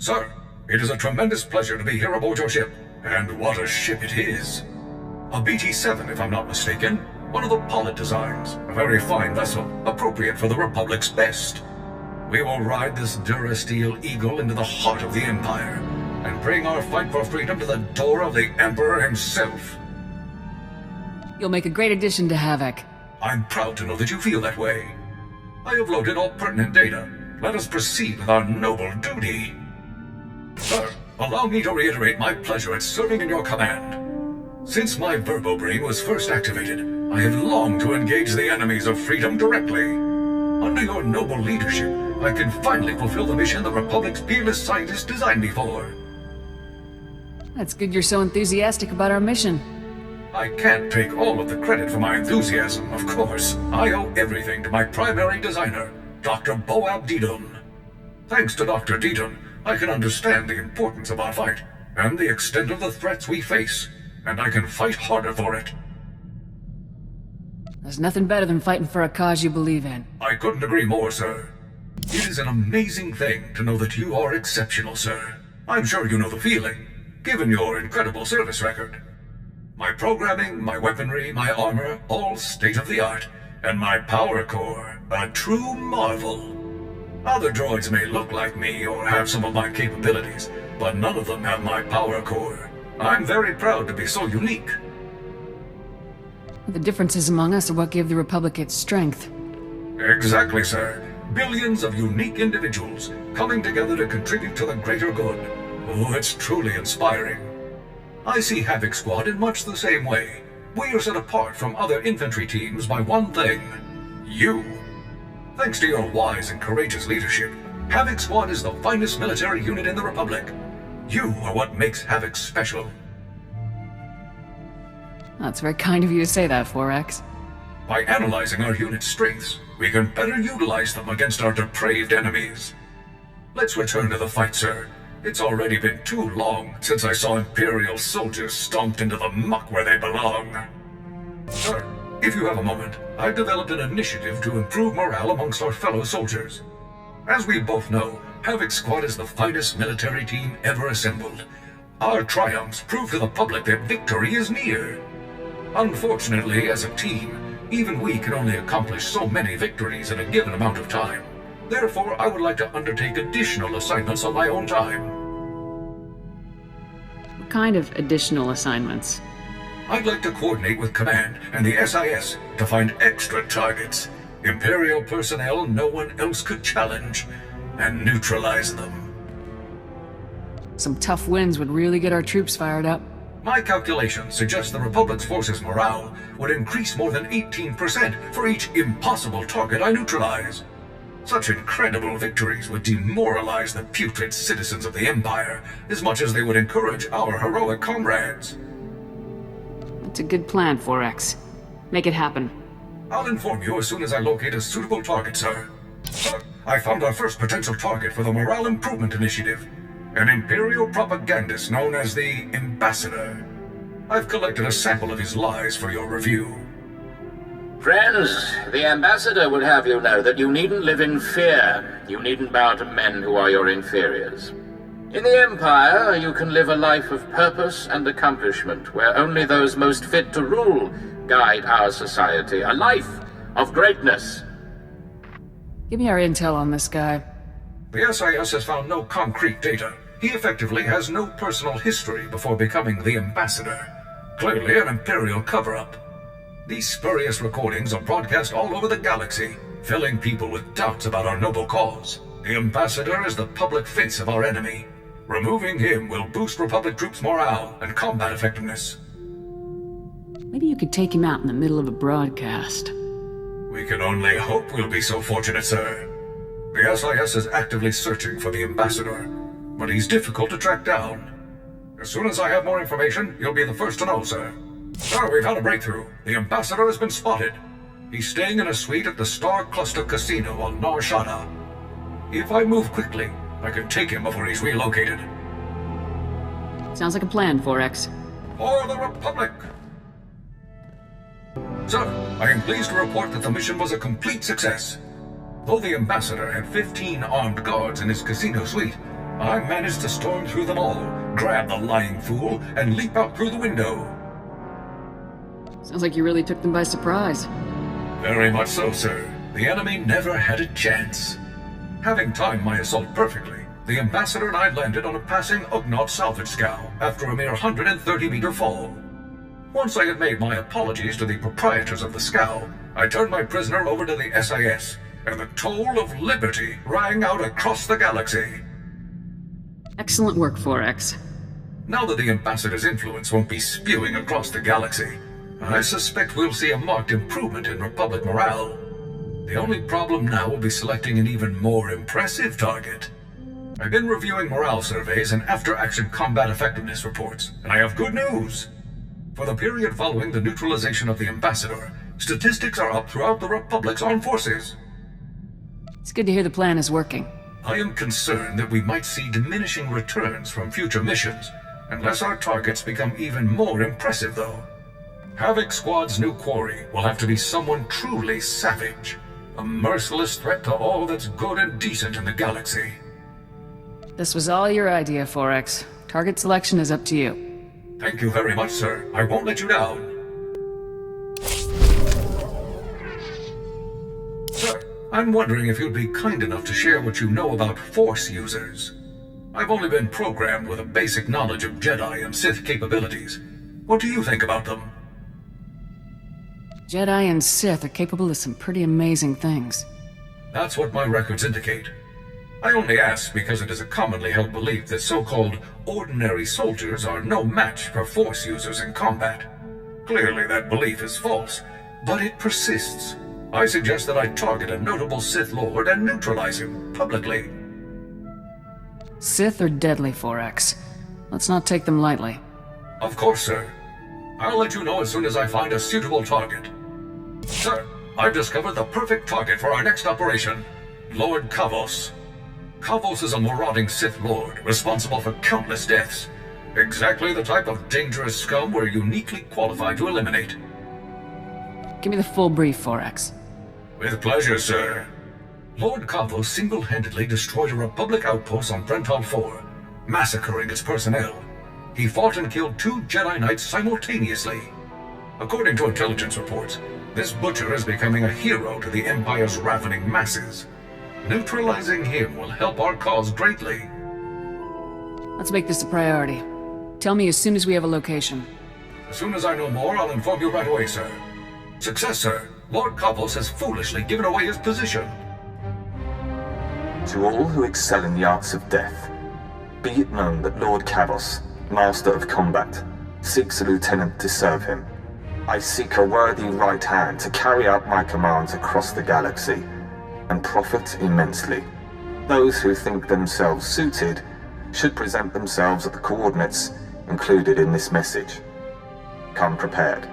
Sir, it is a tremendous pleasure to be here aboard your ship. And what a ship it is. A BT-7, if I'm not mistaken. One of the Pollitt designs. A very fine vessel, appropriate for the Republic's best. We will ride this Durasteel Eagle into the heart of the Empire, and bring our fight for freedom to the door of the Emperor himself. You'll make a great addition to Havoc. I'm proud to know that you feel that way. I have loaded all pertinent data. Let us proceed with our noble duty. Sir, allow me to reiterate my pleasure at serving in your command. Since my verbobrain was first activated, I have longed to engage the enemies of freedom directly. Under your noble leadership, I can finally fulfill the mission the Republic's fearless scientists designed me for. That's good you're so enthusiastic about our mission. I can't take all of the credit for my enthusiasm, of course. I owe everything to my primary designer, Dr. Boab Deedon. Thanks to Dr. Deedon, I can understand the importance of our fight, and the extent of the threats we face, and I can fight harder for it. There's nothing better than fighting for a cause you believe in. I couldn't agree more, sir. It is an amazing thing to know that you are exceptional, sir. I'm sure you know the feeling, given your incredible service record. My programming, my weaponry, my armor, all state-of-the-art, and my power core, a true marvel. Other droids may look like me or have some of my capabilities, but none of them have my power core. I'm very proud to be so unique. The differences among us are what gave the Republic its strength. Exactly, sir. Billions of unique individuals coming together to contribute to the greater good. Oh, it's truly inspiring. I see Havoc Squad in much the same way. We are set apart from other infantry teams by one thing. You. Thanks to your wise and courageous leadership, Havoc Squad is the finest military unit in the Republic. You are what makes Havoc special. That's very kind of you to say that, 4X. By analyzing our unit's strengths, we can better utilize them against our depraved enemies. Let's return to the fight, sir. It's already been too long since I saw Imperial soldiers stomped into the muck where they belong. Sir, if you have a moment, I've developed an initiative to improve morale amongst our fellow soldiers. As we both know, Havoc Squad is the finest military team ever assembled. Our triumphs prove to the public that victory is near. Unfortunately, as a team, even we can only accomplish so many victories in a given amount of time. Therefore, I would like to undertake additional assignments on my own time. What kind of additional assignments? I'd like to coordinate with Command and the SIS to find extra targets, Imperial personnel no one else could challenge, and neutralize them. Some tough wins would really get our troops fired up. My calculations suggest the Republic's forces' morale would increase more than 18% for each impossible target I neutralize. Such incredible victories would demoralize the putrid citizens of the Empire as much as they would encourage our heroic comrades. That's a good plan, 4X. Make it happen. I'll inform you as soon as I locate a suitable target, sir. Sir, I found our first potential target for the Morale Improvement Initiative. An Imperial propagandist known as the Ambassador. I've collected a sample of his lies for your review. Friends, the Ambassador would have you know that you needn't live in fear. You needn't bow to men who are your inferiors. In the Empire, you can live a life of purpose and accomplishment, where only those most fit to rule guide our society. A life of greatness. Give me our intel on this guy. The SIS has found no concrete data. He effectively has no personal history before becoming the Ambassador. Clearly an Imperial cover-up. These spurious recordings are broadcast all over the galaxy, filling people with doubts about our noble cause. The Ambassador is the public face of our enemy. Removing him will boost Republic troops' morale and combat effectiveness. Maybe you could take him out in the middle of a broadcast. We can only hope we'll be so fortunate, sir. The SIS is actively searching for the Ambassador, but he's difficult to track down. As soon as I have more information, you'll be the first to know, sir. Sir, we've had a breakthrough. The Ambassador has been spotted. He's staying in a suite at the Star Cluster Casino on Nar Shaddaa. If I move quickly, I can take him before he's relocated. Sounds like a plan, 4X. For the Republic! Sir, I am pleased to report that the mission was a complete success. Though the Ambassador had 15 armed guards in his casino suite, I managed to storm through them all, grab the lying fool, and leap out through the window. Sounds like you really took them by surprise. Very much so, sir. The enemy never had a chance. Having timed my assault perfectly, the Ambassador and I landed on a passing Ugnaught salvage scow after a mere 130-meter fall. Once I had made my apologies to the proprietors of the scow, I turned my prisoner over to the SIS, and the toll of liberty rang out across the galaxy. Excellent work, 4X. Now that the Ambassador's influence won't be spewing across the galaxy, I suspect we'll see a marked improvement in Republic morale. The only problem now will be selecting an even more impressive target. I've been reviewing morale surveys and after-action combat effectiveness reports, and I have good news. For the period following the neutralization of the Ambassador, statistics are up throughout the Republic's armed forces. It's good to hear the plan is working. I am concerned that we might see diminishing returns from future missions, unless our targets become even more impressive, though. Havoc Squad's new quarry will have to be someone truly savage, a merciless threat to all that's good and decent in the galaxy. This was all your idea, 4X. Target selection is up to you. Thank you very much, sir. I won't let you down. Sir, I'm wondering if you'd be kind enough to share what you know about Force users. I've only been programmed with a basic knowledge of Jedi and Sith capabilities. What do you think about them? Jedi and Sith are capable of some pretty amazing things. That's what my records indicate. I only ask because it is a commonly held belief that so-called ordinary soldiers are no match for Force users in combat. Clearly that belief is false, but it persists. I suggest that I target a notable Sith Lord and neutralize him, publicly. Sith are deadly, 4X. Let's not take them lightly. Of course, sir. I'll let you know as soon as I find a suitable target. Sir, I've discovered the perfect target for our next operation. Lord Kavis. Kavis is a marauding Sith Lord, responsible for countless deaths. Exactly the type of dangerous scum we're uniquely qualified to eliminate. Give me the full brief, 4X. With pleasure, sir. Lord Kavis single-handedly destroyed a Republic outpost on Brental 4, massacring its personnel. He fought and killed 2 Jedi Knights simultaneously. According to intelligence reports, this butcher is becoming a hero to the Empire's ravening masses. Neutralizing him will help our cause greatly. Let's make this a priority. Tell me as soon as we have a location. As soon as I know more, I'll inform you right away, sir. Success, sir. Lord Kavis has foolishly given away his position. To all who excel in the arts of death, be it known that Lord Kavis, Master of Combat, seeks a lieutenant to serve him. I seek a worthy right hand to carry out my commands across the galaxy, and profit immensely. Those who think themselves suited should present themselves at the coordinates included in this message. Come prepared.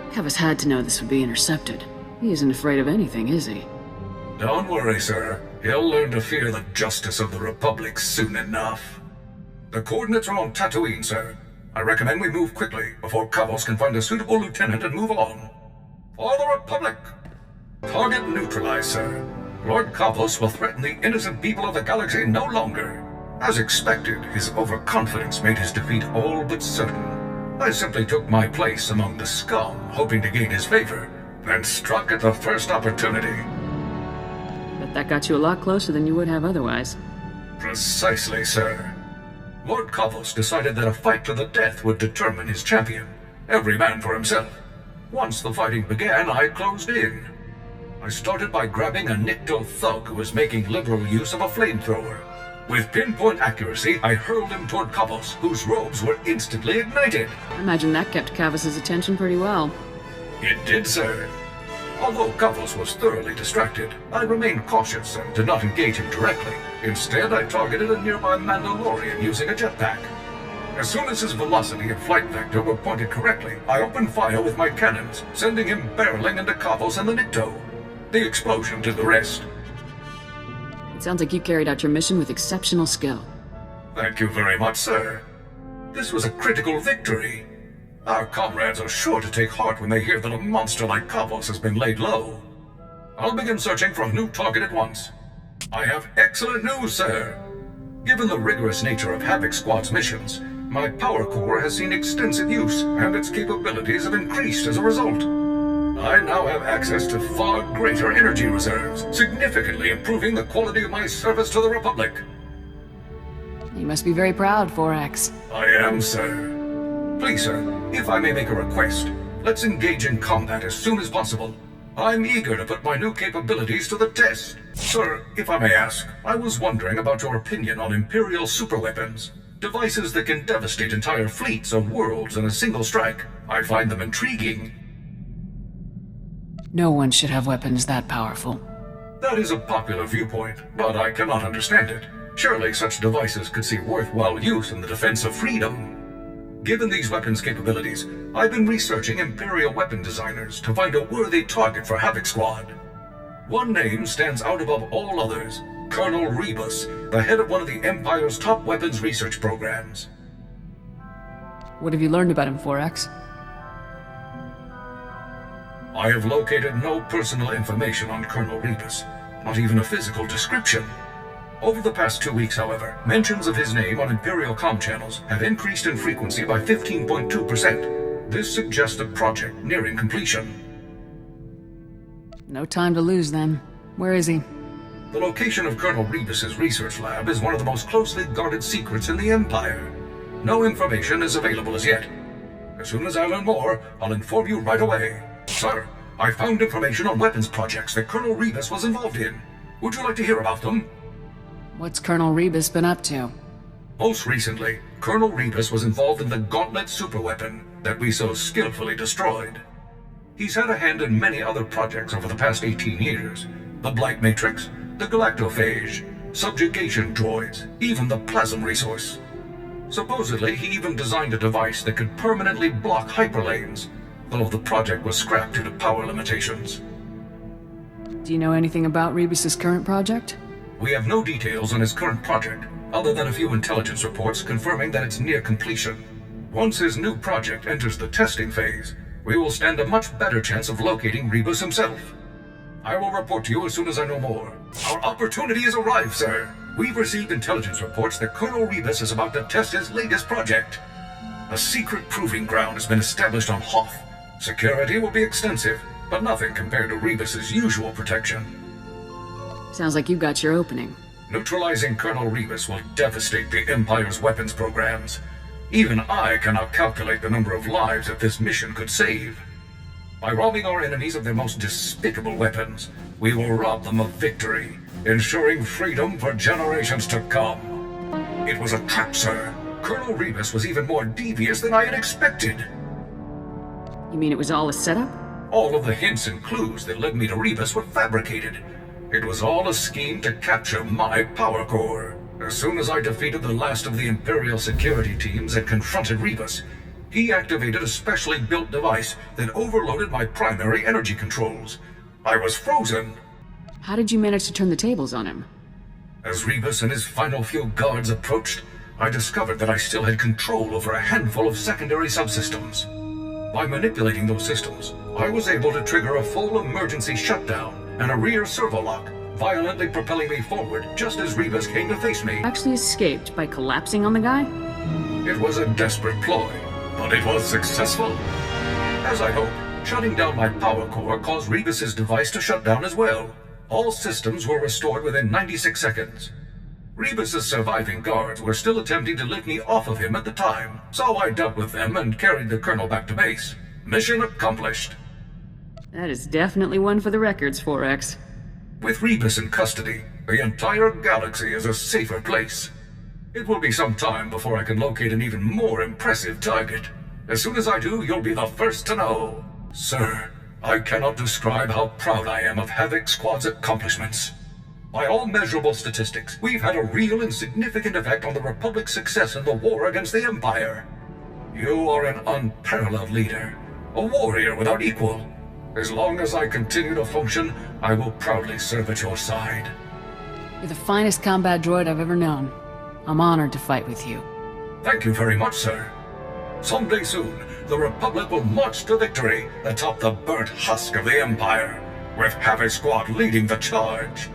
Kavis had to know this would be intercepted. He isn't afraid of anything, is he? Don't worry, sir. He'll learn to fear the justice of the Republic soon enough. The coordinates are on Tatooine, sir. I recommend we move quickly before Kavis can find a suitable lieutenant and move on. For the Republic! Target neutralized, sir. Lord Kavis will threaten the innocent people of the galaxy no longer. As expected, his overconfidence made his defeat all but certain. I simply took my place among the scum, hoping to gain his favor, and struck at the first opportunity. But that got you a lot closer than you would have otherwise. Precisely, sir. Lord Kavis decided that a fight to the death would determine his champion. Every man for himself. Once the fighting began, I closed in. I started by grabbing a Nikto thug who was making liberal use of a flamethrower. With pinpoint accuracy, I hurled him toward Kavis, whose robes were instantly ignited. I imagine that kept Kavis's attention pretty well. It did, sir. Although Kavis was thoroughly distracted, I remained cautious and did not engage him directly. Instead, I targeted a nearby Mandalorian using a jetpack. As soon as his velocity and flight vector were pointed correctly, I opened fire with my cannons, sending him barreling into Kavis and the Nikto. The explosion did the rest. It sounds like you carried out your mission with exceptional skill. Thank you very much, sir. This was a critical victory. Our comrades are sure to take heart when they hear that a monster like Kavis has been laid low. I'll begin searching for a new target at once. I have excellent news, sir. Given the rigorous nature of Havoc Squad's missions, my power core has seen extensive use, and its capabilities have increased as a result. I now have access to far greater energy reserves, significantly improving the quality of my service to the Republic. You must be very proud, 4X. I am, sir. Please, sir, if I may make a request, let's engage in combat as soon as possible. I'm eager to put my new capabilities to the test. Sir, if I may ask, I was wondering about your opinion on Imperial superweapons. Devices that can devastate entire fleets or worlds in a single strike. I find them intriguing. No one should have weapons that powerful. That is a popular viewpoint, but I cannot understand it. Surely such devices could see worthwhile use in the defense of freedom. Given these weapons' capabilities, I've been researching Imperial weapon designers to find a worthy target for Havoc Squad. One name stands out above all others: Colonel Rebus, the head of one of the Empire's top weapons research programs. What have you learned about him, 4X? I have located no personal information on Colonel Rebus, not even a physical description. Over the past 2 weeks, however, mentions of his name on Imperial comm channels have increased in frequency by 15.2%. This suggests a project nearing completion. No time to lose, then. Where is he? The location of Colonel Rebus's research lab is one of the most closely guarded secrets in the Empire. No information is available as yet. As soon as I learn more, I'll inform you right away. Sir, I found information on weapons projects that Colonel Rebus was involved in. Would you like to hear about them? What's Colonel Rebus been up to? Most recently, Colonel Rebus was involved in the Gauntlet superweapon that we so skillfully destroyed. He's had a hand in many other projects over the past 18 years. The Blight Matrix, the Galactophage, subjugation droids, even the Plasm resource. Supposedly, he even designed a device that could permanently block hyperlanes, though the project was scrapped due to power limitations. Do you know anything about Rebus's current project? We have no details on his current project, other than a few intelligence reports confirming that it's near completion. Once his new project enters the testing phase, we will stand a much better chance of locating Rebus himself. I will report to you as soon as I know more. Our opportunity has arrived, sir. We've received intelligence reports that Colonel Rebus is about to test his latest project. A secret proving ground has been established on Hoth. Security will be extensive, but nothing compared to Rebus's usual protection. Sounds like you got your opening. Neutralizing Colonel Rebus will devastate the Empire's weapons programs. Even I cannot calculate the number of lives that this mission could save. By robbing our enemies of their most despicable weapons, we will rob them of victory, ensuring freedom for generations to come. It was a trap, sir. Colonel Rebus was even more devious than I had expected. You mean it was all a setup? All of the hints and clues that led me to Rebus were fabricated. It was all a scheme to capture my power core. As soon as I defeated the last of the Imperial security teams and confronted Rebus, he activated a specially built device that overloaded my primary energy controls. I was frozen. How did you manage to turn the tables on him? As Rebus and his final few guards approached, I discovered that I still had control over a handful of secondary subsystems. By manipulating those systems, I was able to trigger a full emergency shutdown and a rear servo lock, violently propelling me forward just as Rebus came to face me. Actually escaped by collapsing on the guy? It was a desperate ploy, but it was successful. As I hoped, shutting down my power core caused Rebus's device to shut down as well. All systems were restored within 96 seconds. Rebus's surviving guards were still attempting to lift me off of him at the time, so I dealt with them and carried the colonel back to base. Mission accomplished. That is definitely one for the records, 4X. With Rebus in custody, the entire galaxy is a safer place. It will be some time before I can locate an even more impressive target. As soon as I do, you'll be the first to know. Sir, I cannot describe how proud I am of Havoc Squad's accomplishments. By all measurable statistics, we've had a real and significant effect on the Republic's success in the war against the Empire. You are an unparalleled leader, a warrior without equal. As long as I continue to function, I will proudly serve at your side. You're the finest combat droid I've ever known. I'm honored to fight with you. Thank you very much, sir. Someday soon, the Republic will march to victory atop the burnt husk of the Empire, with Havoc Squad leading the charge.